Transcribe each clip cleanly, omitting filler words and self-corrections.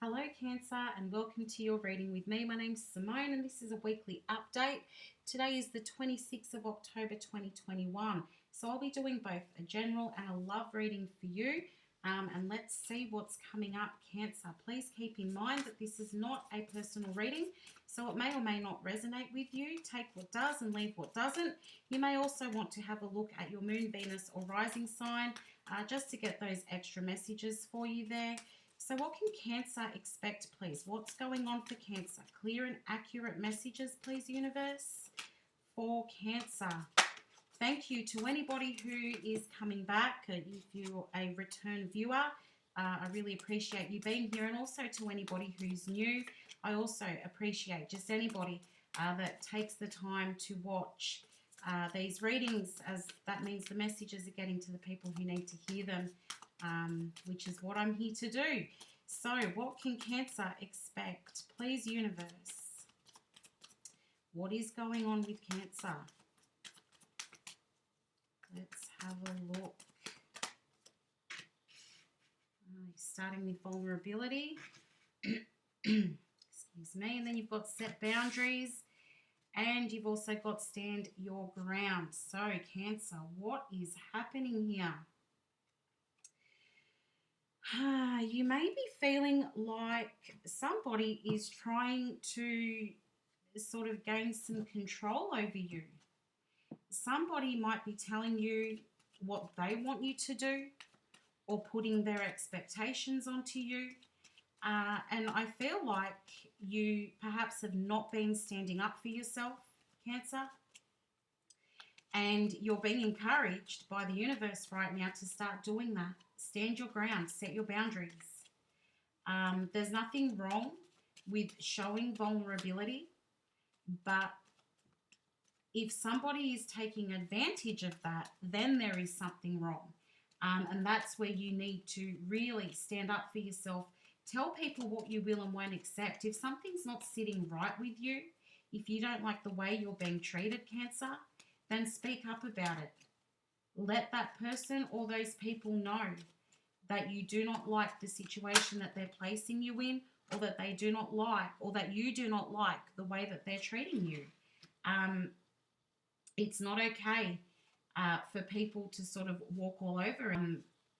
Hello Cancer and welcome to your reading with me. My name's Simone and this is a weekly update. Today is the 26th of October 2021. So I'll be doing both a general and a love reading for you. And let's see what's coming up, Cancer. Please keep in mind that this is not a personal reading, so it may or may not resonate with you. Take what does and leave what doesn't. You may also want to have a look at your moon, Venus or rising sign just to get those extra messages for you there. So what can Cancer expect, please? What's going on for Cancer? Clear and accurate messages, please, universe, for Cancer. Thank you to anybody who is coming back. If you're a return viewer, I really appreciate you being here. And also to anybody who's new, I also appreciate just anybody that takes the time to watch these readings, as that means the messages are getting to the people who need to hear them. Which is what I'm here to do. So what can Cancer expect? Please, universe. What is going on with Cancer? Let's have a look. Starting with vulnerability. Excuse me. And then you've got set boundaries. And you've also got stand your ground. So Cancer, what is happening here? You may be feeling like somebody is trying to sort of gain some control over you. Somebody might be telling you what they want you to do or putting their expectations onto you. And I feel like you perhaps have not been standing up for yourself, Cancer. And you're being encouraged by the universe right now to start doing that. Stand your ground, set your boundaries. There's nothing wrong with showing vulnerability, but if somebody is taking advantage of that, then there is something wrong. And that's where you need to really stand up for yourself. Tell people what you will and won't accept. If something's not sitting right with you, if you don't like the way you're being treated, Cancer, then speak up about it. Let that person or those people know that you do not like the situation that they're placing you in, or that they do not like, or that you do not like the way that they're treating you. It's not okay for people to sort of walk all over.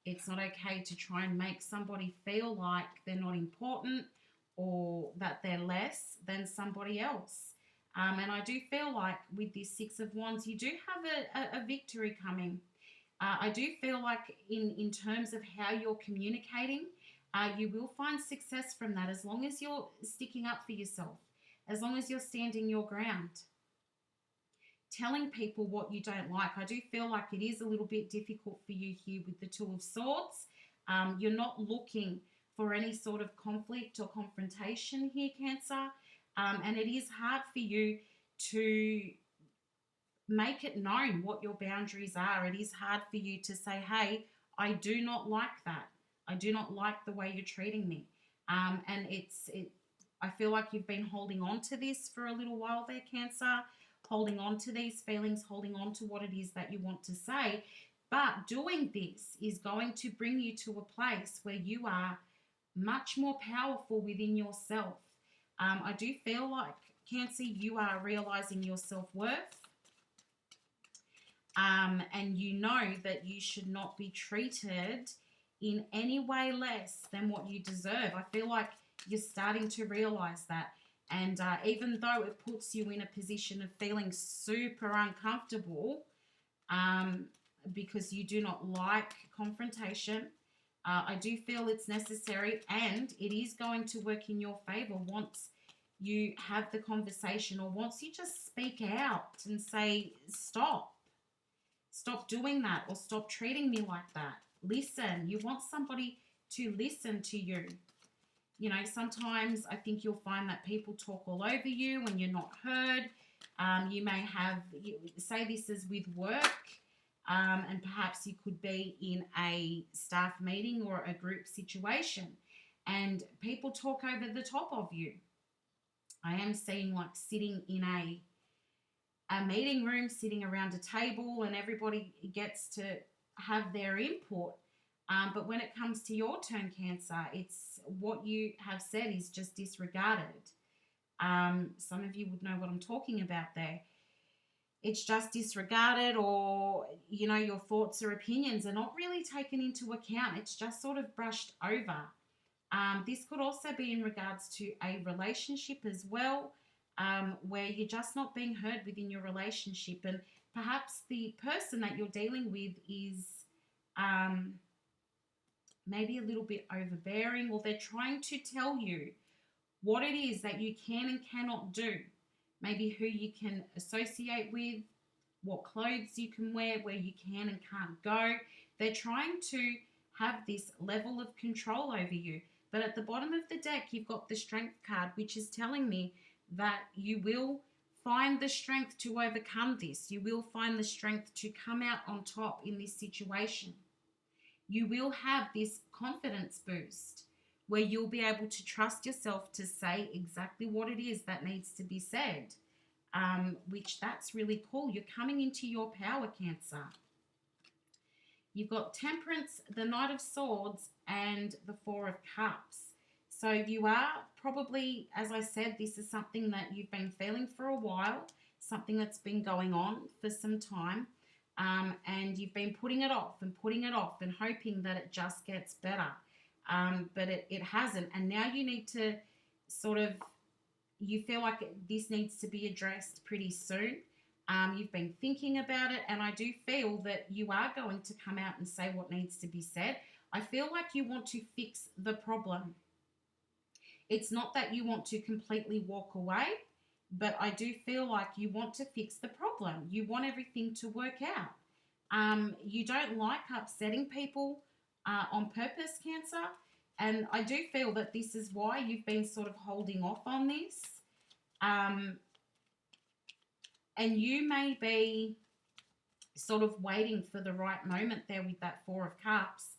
It's not okay to try and make somebody feel like they're not important or that they're less than somebody else. And I do feel like with this Six of Wands, you do have a victory coming. I do feel like in terms of how you're communicating, you will find success from that as long as you're sticking up for yourself, as long as you're standing your ground. Telling people what you don't like. I do feel like it is a little bit difficult for you here with the Two of Swords. You're not looking for any sort of conflict or confrontation here, Cancer. And it is hard for you to make it known what your boundaries are. It is hard for you to say, hey, I do not like that. I do not like the way you're treating me. And I feel like you've been holding on to this for a little while there, Cancer, holding on to these feelings, holding on to what it is that you want to say. But doing this is going to bring you to a place where you are much more powerful within yourself. I do feel like, Cancer, you are realizing your self-worth. And you know that you should not be treated in any way less than what you deserve. I feel like you're starting to realize that. And even though it puts you in a position of feeling super uncomfortable because you do not like confrontation, I do feel it's necessary and it is going to work in your favor once you have the conversation, or once you just speak out and say, stop doing that, or stop treating me like that. Listen. You want somebody to listen to you. You know, sometimes I think you'll find that people talk all over you when you're not heard. You may have, say this is with work, and perhaps you could be in a staff meeting or a group situation and people talk over the top of you. I am seeing like sitting in a meeting room, sitting around a table, and everybody gets to have their input. But when it comes to your turn, Cancer, it's what you have said is just disregarded. Some of you would know what I'm talking about there. It's just disregarded, or your thoughts or opinions are not really taken into account. It's just sort of brushed over. This could also be in regards to a relationship as well, where you're just not being heard within your relationship, and perhaps the person that you're dealing with is maybe a little bit overbearing, or they're trying to tell you what it is that you can and cannot do. Maybe who you can associate with, what clothes you can wear, where you can and can't go. They're trying to have this level of control over you. But at the bottom of the deck, you've got the Strength card, which is telling me that you will find the strength to overcome this. You will find the strength to come out on top in this situation. You will have this confidence boost where you'll be able to trust yourself to say exactly what it is that needs to be said, which that's really cool. You're coming into your power, Cancer. You've got Temperance, the Knight of Swords, and the Four of Cups. So you are probably, as I said, this is something that you've been feeling for a while, something that's been going on for some time, and you've been putting it off and hoping that it just gets better. But it hasn't, and now you need to you feel like this needs to be addressed pretty soon. You've been thinking about it, and I do feel that you are going to come out and say what needs to be said. I feel like you want to fix the problem. It's not that you want to completely walk away, but I do feel like you want to fix the problem. You want everything to work out. You don't like upsetting people on purpose, Cancer, and I do feel that this is why you've been sort of holding off on this. And you may be sort of waiting for the right moment there with that Four of Cups,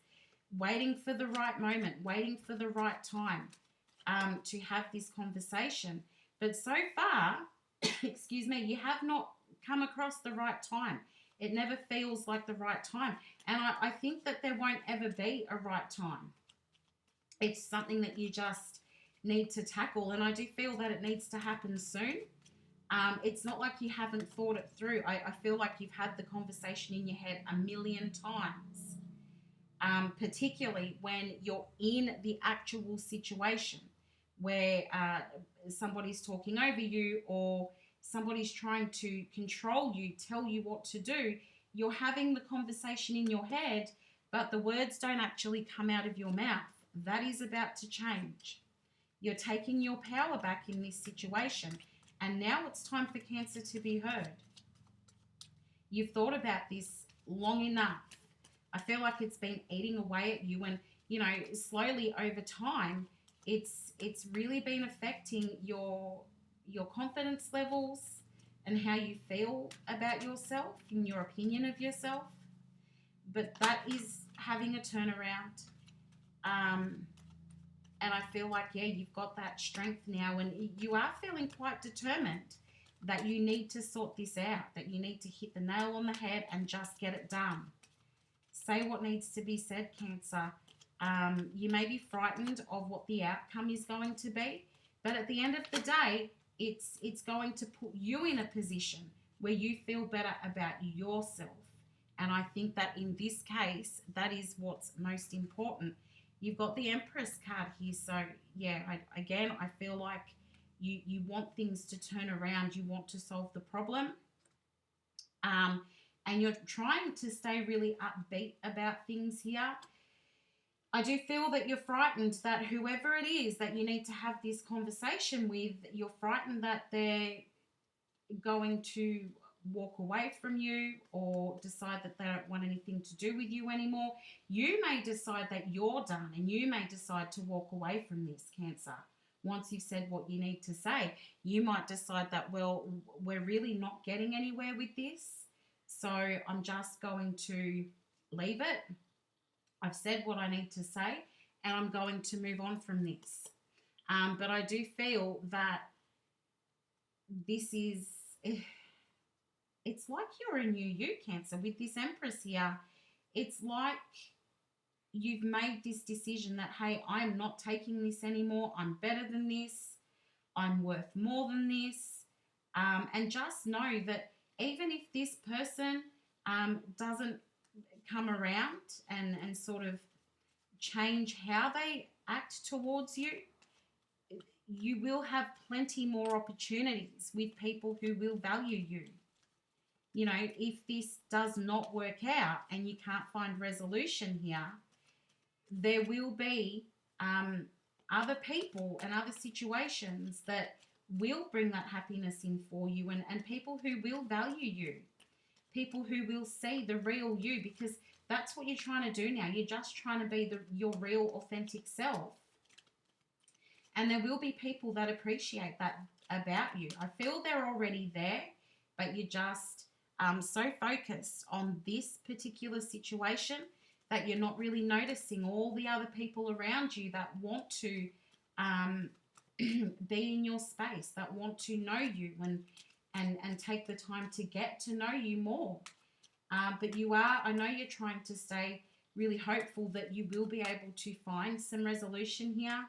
waiting for the right moment, waiting for the right time to have this conversation. But so far, excuse me, you have not come across the right time. It never feels like the right time. And I think that there won't ever be a right time. It's something that you just need to tackle. And I do feel that it needs to happen soon. It's not like you haven't thought it through. I feel like you've had the conversation in your head a million times, particularly when you're in the actual situation where somebody's talking over you, or somebody's trying to control you, tell you what to do. You're having the conversation in your head, but the words don't actually come out of your mouth. That is about to change. You're taking your power back in this situation. And now it's time for Cancer to be heard. You've thought about this long enough. I feel like it's been eating away at you, and, slowly over time, it's really been affecting your confidence levels and how you feel about yourself and your opinion of yourself. But that is having a turnaround. And I feel like, you've got that strength now, and you are feeling quite determined that you need to sort this out, that you need to hit the nail on the head and just get it done. Say what needs to be said, Cancer. You may be frightened of what the outcome is going to be, but at the end of the day, it's going to put you in a position where you feel better about yourself. And I think that in this case, that is what's most important. You've got the Empress card here. So, I feel like you want things to turn around. You want to solve the problem. And you're trying to stay really upbeat about things here. I do feel that you're frightened that whoever it is that you need to have this conversation with, you're frightened that they're going to walk away from you or decide that they don't want anything to do with you anymore. You may decide that you're done, and you may decide to walk away from this, Cancer. Once you've said what you need to say, you might decide that, well, we're really not getting anywhere with this, so I'm just going to leave it. I've said what I need to say, and I'm going to move on from this. But I do feel that this is... It's like you're a new you, Cancer, with this Empress here. It's like you've made this decision that, hey, I'm not taking this anymore. I'm better than this. I'm worth more than this. And just know that even if this person doesn't come around and sort of change how they act towards you, you will have plenty more opportunities with people who will value you. You know, if this does not work out and you can't find resolution here, there will be other people and other situations that will bring that happiness in for you, and people who will value you, people who will see the real you, because that's what you're trying to do now. You're just trying to be your real authentic self. And there will be people that appreciate that about you. I feel they're already there, but you're just so focused on this particular situation that you're not really noticing all the other people around you that want to be in your space, that want to know you and take the time to get to know you more. But I know you're trying to stay really hopeful that you will be able to find some resolution here,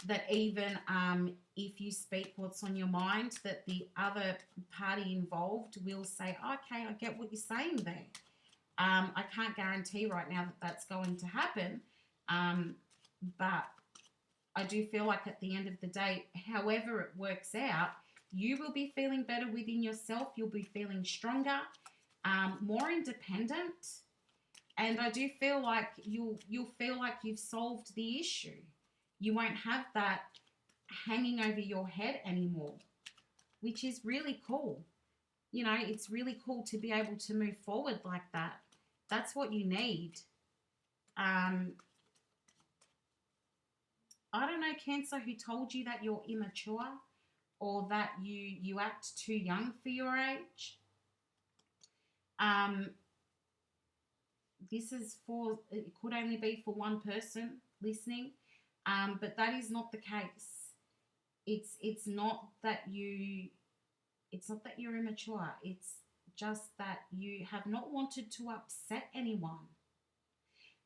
that even if you speak what's on your mind, that the other party involved will say, okay, I get what you're saying there. I can't guarantee right now that that's going to happen, but I do feel like at the end of the day, however it works out, you will be feeling better within yourself. You'll be feeling stronger, more independent, and I do feel like you'll feel like you've solved the issue. You won't have that hanging over your head anymore, which is really cool. You know, it's really cool to be able to move forward like that. That's what you need. I don't know, Cancer, who told you that you're immature or that you act too young for your age. This is it could only be for one person listening. But that is not the case. It's not that you're immature. It's just that you have not wanted to upset anyone.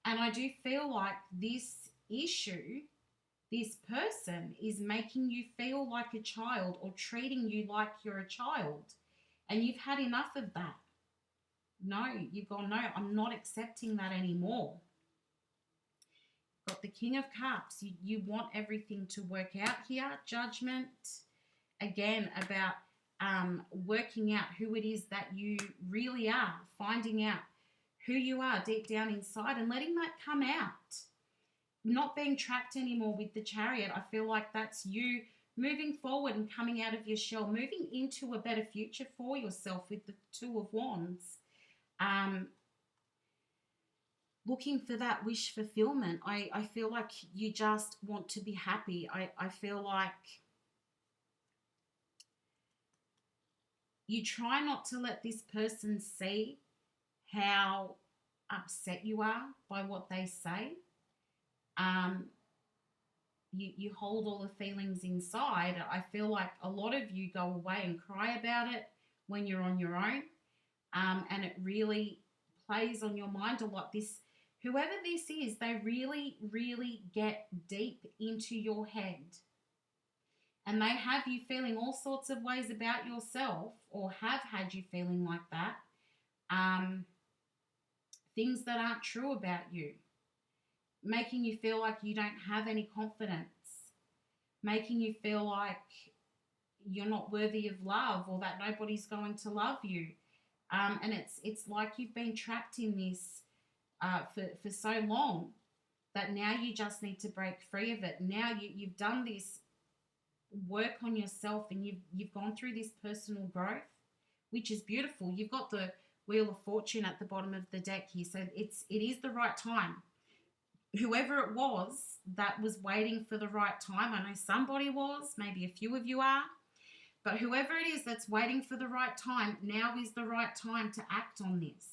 And I do feel like this issue, this person is making you feel like a child or treating you like you're a child. And you've had enough of that. No, you've gone, no, I'm not accepting that anymore. Got the King of Cups. You want everything to work out here. Judgment, again, about working out who it is that you really are, finding out who you are deep down inside and letting that come out. Not being trapped anymore with the Chariot. I feel like that's you moving forward and coming out of your shell, moving into a better future for yourself with the Two of Wands. Looking for that wish fulfillment. I feel like you just want to be happy. I feel like you try not to let this person see how upset you are by what they say. You hold all the feelings inside. I feel like a lot of you go away and cry about it when you're on your own, and it really plays on your mind a lot. Whoever this is, they really, really get deep into your head. And they have you feeling all sorts of ways about yourself, or have had you feeling like that. Things that aren't true about you. Making you feel like you don't have any confidence. Making you feel like you're not worthy of love, or that nobody's going to love you. And it's like you've been trapped in this for so long that now you just need to break free of it. Now you've done this work on yourself, and you've gone through this personal growth, which is beautiful. You've got the Wheel of Fortune at the bottom of the deck here, so it is the right time. Whoever it was that was waiting for the right time, I know somebody was, maybe a few of you are, but whoever it is that's waiting for the right time, now is the right time to act on this.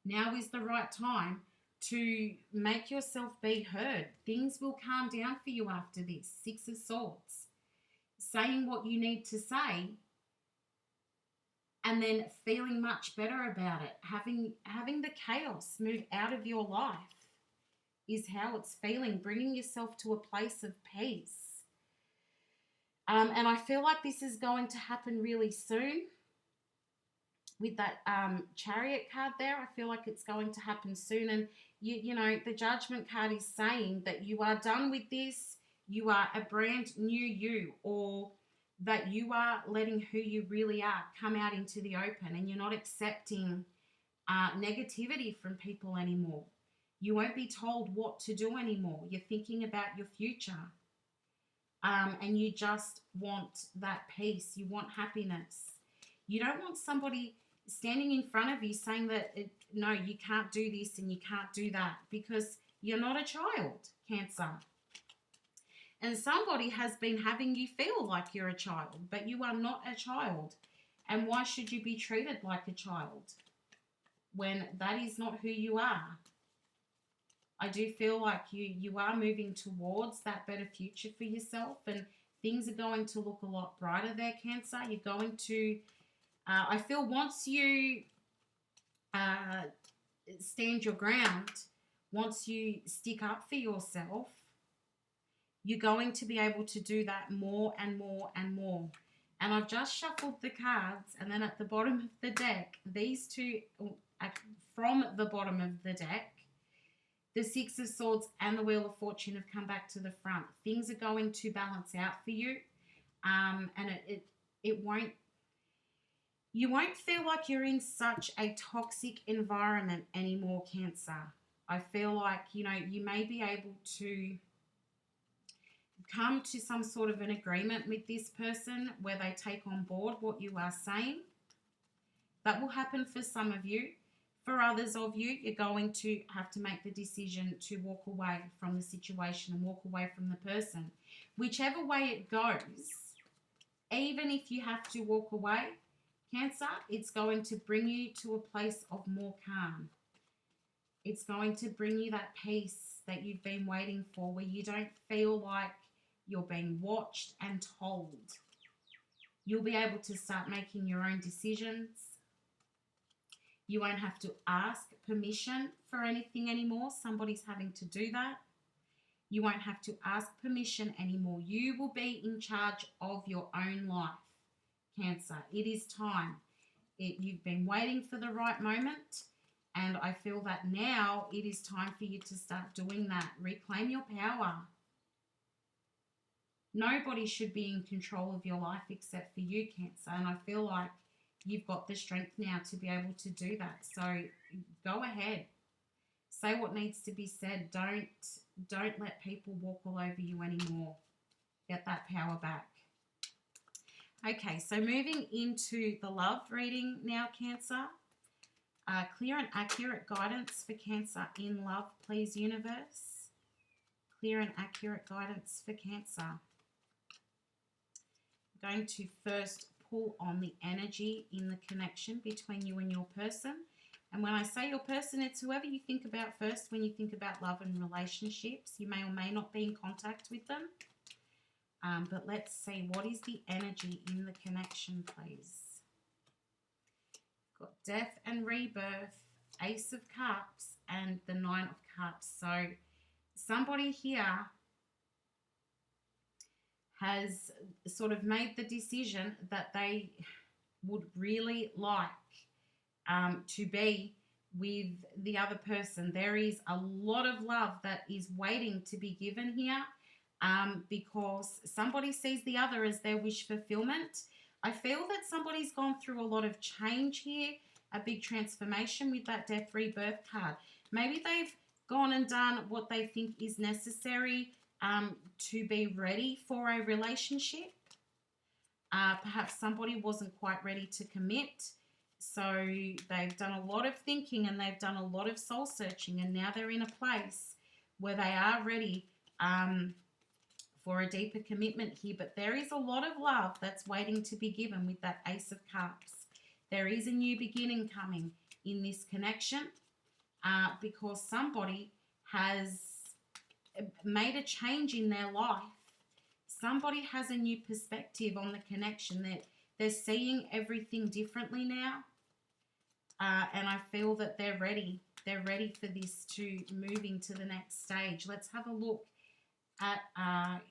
Now is the right time to make yourself be heard. Things will calm down for you after this. Six of Swords. Saying what you need to say and then feeling much better about it, having the chaos move out of your life is how it's feeling, bringing yourself to a place of peace. And I feel like this is going to happen really soon. With that Chariot card there, I feel like it's going to happen soon. And, you know, the Judgment card is saying that you are done with this. You are a brand new you, or that you are letting who you really are come out into the open, and you're not accepting negativity from people anymore. You won't be told what to do anymore. You're thinking about your future. And you just want that peace. You want happiness. You don't want somebody standing in front of you saying that, no, you can't do this and you can't do that, because you're not a child, Cancer. And somebody has been having you feel like you're a child, but you are not a child. And why should you be treated like a child when that is not who you are? I do feel like you are moving towards that better future for yourself, and things are going to look a lot brighter there, Cancer. You're going to, I feel once you stand your ground, once you stick up for yourself, you're going to be able to do that more and more and more. And I've just shuffled the cards, and then at the bottom of the deck, these two, from the bottom of the deck, the Six of Swords and the Wheel of Fortune have come back to the front. Things are going to balance out for you, and it won't. You won't feel like you're in such a toxic environment anymore, Cancer. I feel like, you know, you may be able to come to some sort of an agreement with this person where they take on board what you are saying. That will happen for some of you. For others of you, you're going to have to make the decision to walk away from the situation and walk away from the person. Whichever way it goes, even if you have to walk away, Cancer, it's going to bring you to a place of more calm. It's going to bring you that peace that you've been waiting for, where you don't feel like you're being watched and told. You'll be able to start making your own decisions. You won't have to ask permission for anything anymore. Somebody's having to do that. You won't have to ask permission anymore. You will be in charge of your own life, Cancer. It is time. You've been waiting for the right moment, and I feel that now it is time for you to start doing that. Reclaim your power. Nobody should be in control of your life except for you, Cancer, and I feel like you've got the strength now to be able to do that. So go ahead. Say what needs to be said. Don't let people walk all over you anymore. Get that power back. Okay, so moving into the love reading now, Cancer. Clear and accurate guidance for Cancer in love, please, universe. Clear and accurate guidance for Cancer. I'm going to first pull on the energy in the connection between you and your person. And when I say your person, it's whoever you think about first when you think about love and relationships. You may or may not be in contact with them. But let's see, what is the energy in the connection, please? Got death and rebirth, Ace of Cups, and the Nine of Cups. So somebody here has sort of made the decision that they would really like to be with the other person. There is a lot of love that is waiting to be given here, because somebody sees the other as their wish fulfillment. I feel that somebody's gone through a lot of change here, a big transformation with that death rebirth card. Maybe they've gone and done what they think is necessary to be ready for a relationship. Perhaps somebody wasn't quite ready to commit, so they've done a lot of thinking and they've done a lot of soul searching, and now they're in a place where they are ready for a deeper commitment here. But there is a lot of love that's waiting to be given with that Ace of Cups. There is a new beginning coming in this connection, because somebody has made a change in their life. Somebody has a new perspective on the connection, that They're seeing everything differently now. And I feel that they're ready. They're ready for this to move into the next stage. Let's have a look at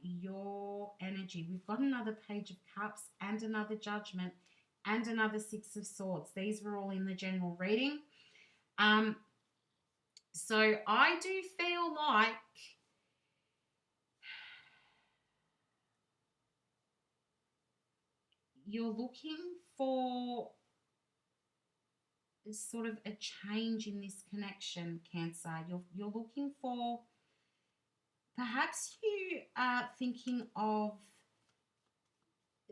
your energy. We've got another Page of Cups and another Judgment and another Six of Swords. These were all in the general reading. So I do feel like you're looking for sort of a change in this connection, Cancer. You're looking for, perhaps you are thinking of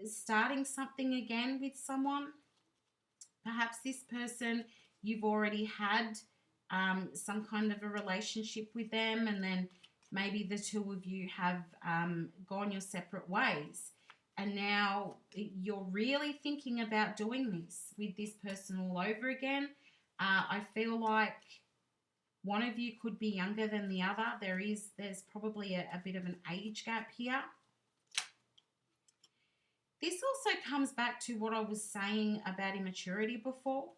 starting something again with someone. Perhaps this person, you've already had some kind of a relationship with them, and then maybe the two of you have gone your separate ways. And now you're really thinking about doing this with this person all over again. I feel like one of you could be younger than the other. There's probably a bit of an age gap here. This also comes back to what I was saying about immaturity before.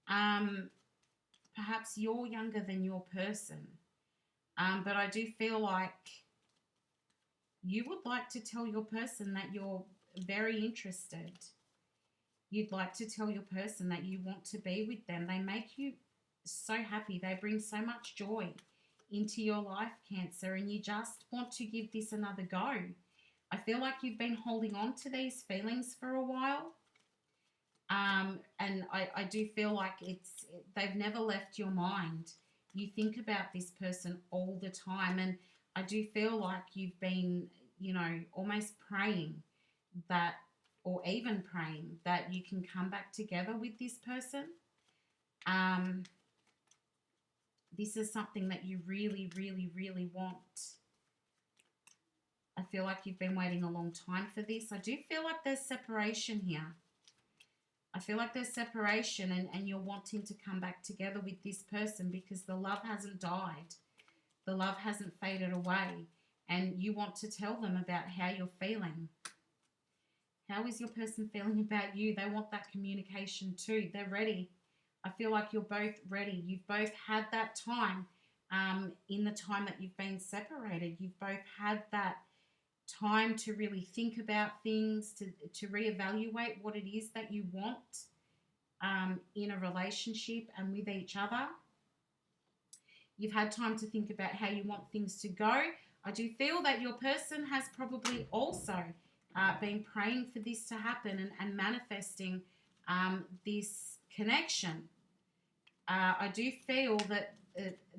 Perhaps you're younger than your person. But I do feel like you would like to tell your person that you're very interested. You'd like to tell your person that you want to be with them. They make you so happy. They bring so much joy into your life, Cancer, and you just want to give this another go. I feel like you've been holding on to these feelings for a while. And I do feel like they've never left your mind. You think about this person all the time, and I do feel like you've been, almost praying that, or even praying that you can come back together with this person. This is something that you really, really, really want. I feel like you've been waiting a long time for this. I do feel like there's separation here. I feel like there's separation, and you're wanting to come back together with this person because the love hasn't died. The love hasn't faded away. And you want to tell them about how you're feeling. How is your person feeling about you? They want that communication too. They're ready. I feel like you're both ready. You've both had that time in the time that you've been separated. You've both had that time to really think about things, to reevaluate what it is that you want in a relationship and with each other. You've had time to think about how you want things to go. I do feel that your person has probably also been praying for this to happen and manifesting this connection. I do feel that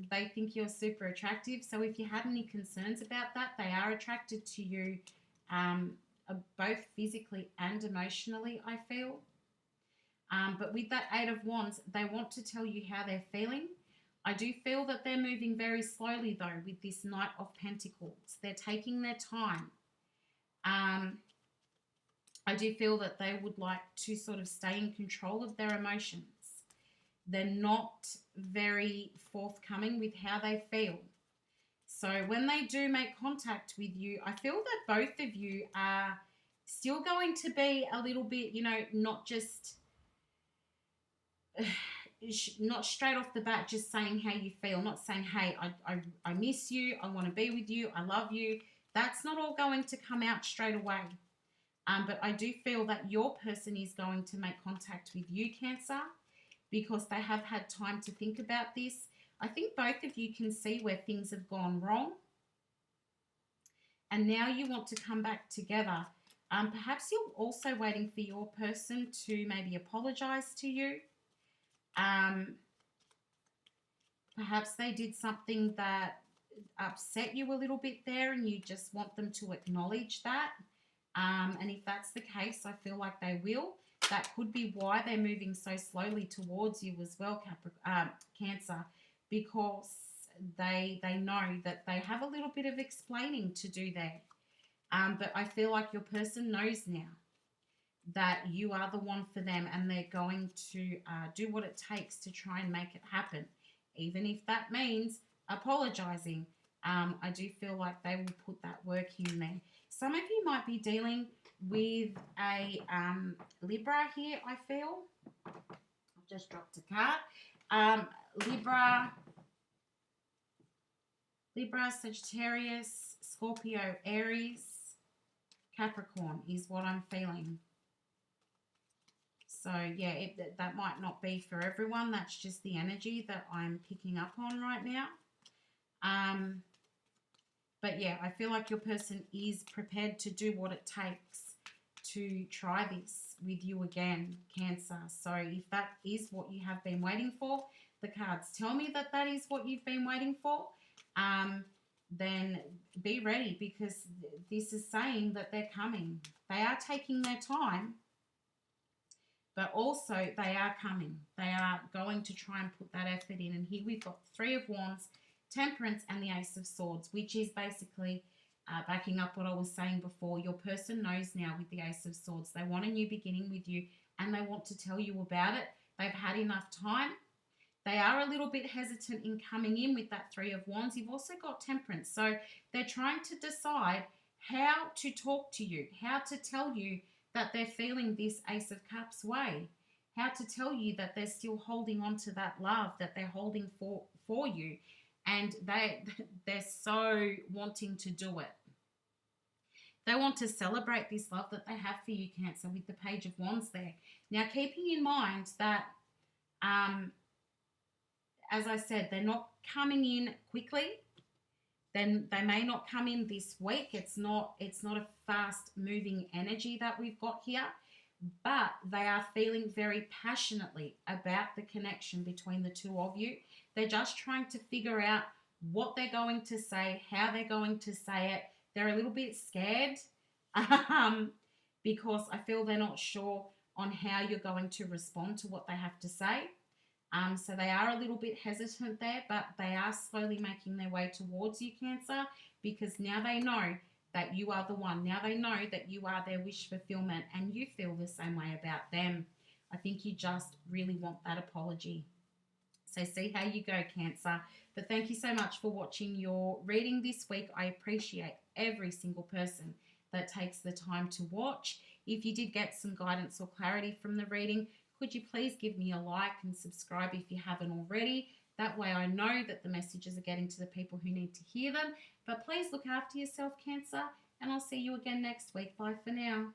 they think you're super attractive. So if you had any concerns about that, they are attracted to you both physically and emotionally, I feel. But with that Eight of Wands, they want to tell you how they're feeling. I do feel that they're moving very slowly, though, with this Knight of Pentacles. They're taking their time. I do feel that they would like to sort of stay in control of their emotions. They're not very forthcoming with how they feel. So when they do make contact with you, I feel that both of you are still going to be a little bit, not just... not straight off the bat just saying how you feel, not saying, hey, I miss you, I want to be with you, I love you. That's not all going to come out straight away. But I do feel that your person is going to make contact with you, Cancer, because they have had time to think about this. I think both of you can see where things have gone wrong. And now you want to come back together. Perhaps you're also waiting for your person to maybe apologize to you. Perhaps they did something that upset you a little bit there, and you just want them to acknowledge that. And if that's the case, I feel like they will. That could be why they're moving so slowly towards you as well, Cancer, because they know that they have a little bit of explaining to do there. But I feel like your person knows now that you are the one for them, and they're going to do what it takes to try and make it happen, even if that means apologizing. I do feel like they will put that work in there. Some of you might be dealing with a Libra here, I feel. I've just dropped a card. Libra, Sagittarius, Scorpio, Aries, Capricorn is what I'm feeling. So, yeah, that might not be for everyone. That's just the energy that I'm picking up on right now. But, yeah, I feel like your person is prepared to do what it takes to try this with you again, Cancer. So if that is what you have been waiting for, the cards tell me that that is what you've been waiting for, then be ready, because this is saying that they're coming. They are taking their time, but also they are coming. They are going to try and put that effort in. And here we've got Three of Wands, Temperance, and the Ace of Swords, which is basically backing up what I was saying before. Your person knows now with the Ace of Swords. They want a new beginning with you, and they want to tell you about it. They've had enough time. They are a little bit hesitant in coming in with that Three of Wands. You've also got Temperance. So they're trying to decide how to talk to you, how to tell you that they're feeling this Ace of Cups way, how to tell you that they're still holding on to that love that they're holding for you. And they're so wanting to do it. They want to celebrate this love that they have for you, Cancer, with the Page of Wands there. Now, keeping in mind that as I said, they're not coming in quickly. Then they may not come in this week. It's not a fast moving energy that we've got here, but they are feeling very passionately about the connection between the two of you. They're just trying to figure out what they're going to say, how they're going to say it. They're a little bit scared because I feel they're not sure on how you're going to respond to what they have to say. So they are a little bit hesitant there, but they are slowly making their way towards you, Cancer, because now they know that you are the one. Now they know that you are their wish fulfillment, and you feel the same way about them. I think you just really want that apology. So see how you go, Cancer. But thank you so much for watching your reading this week. I appreciate every single person that takes the time to watch. If you did get some guidance or clarity from the reading, could you please give me a like and subscribe if you haven't already? That way I know that the messages are getting to the people who need to hear them. But please look after yourself, Cancer, and I'll see you again next week. Bye for now.